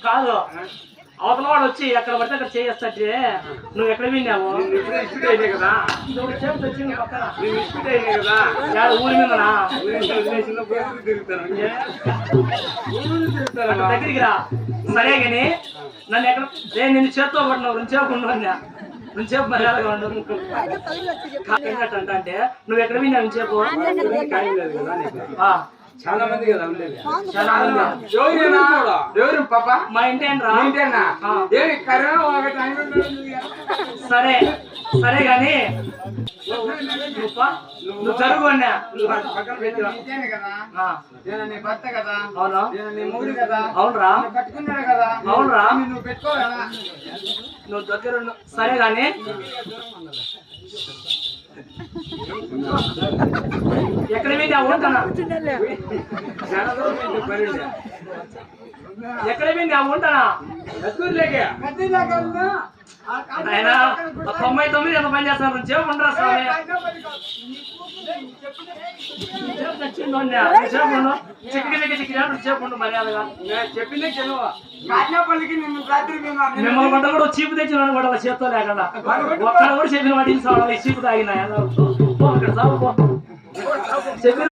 కాదు అవతల వాడు వచ్చి ఎక్కడ పడితే అక్కడ చేయేస్తే నువ్వు ఎక్కడ విన్నావు కదా చేపు తెచ్చింది పక్కన కదా ఊరి మీదనా తిరుగుతాను దగ్గరికి రా సరే గాని నన్ను ఎక్కడ నిన్ను చేత్తో పడినావు రెండు చేపు ఉన్నా రెండు చేపు మర్యాదగా ఉండవు అంటే నువ్వు ఎక్కడ విన్నావు చేపు చాలా మంది కదా ఉండేది చాలా మంది ఎవరు పాప మా ఇంటేంట్రా ఇంటేనా ఏమి కరోనా సరే సరే గాని నువ్వు చదువు అన్నా పక్కన పెట్టాను కదా నేను నీ భర్త కదా అవునా నేను నీ మూడు కదా అవునరా కట్టుకున్నాడు కదా అవునరా నువ్వు పెట్టుకోవాలా నువ్వు దగ్గర సరే గాని ఎక్కడ విన్నా ఉంటానా ఎక్కడ విన్నా ఉంటానా ఆయన 99 ఎంత పని చేస్తాను చేపు ఉండరా స్వామి చేపు మర్యాదగా చెప్పిందే చెను కాట్నాపల్లికి నిన్ను రాత్రి మిమ్మల్ని పంట కూడా చీపు తెచ్చిన కూడా చేత్తో లేకుండా ఒక్కడ కూడా చెప్పిన వాటి చీపు తాగినా చెప్పి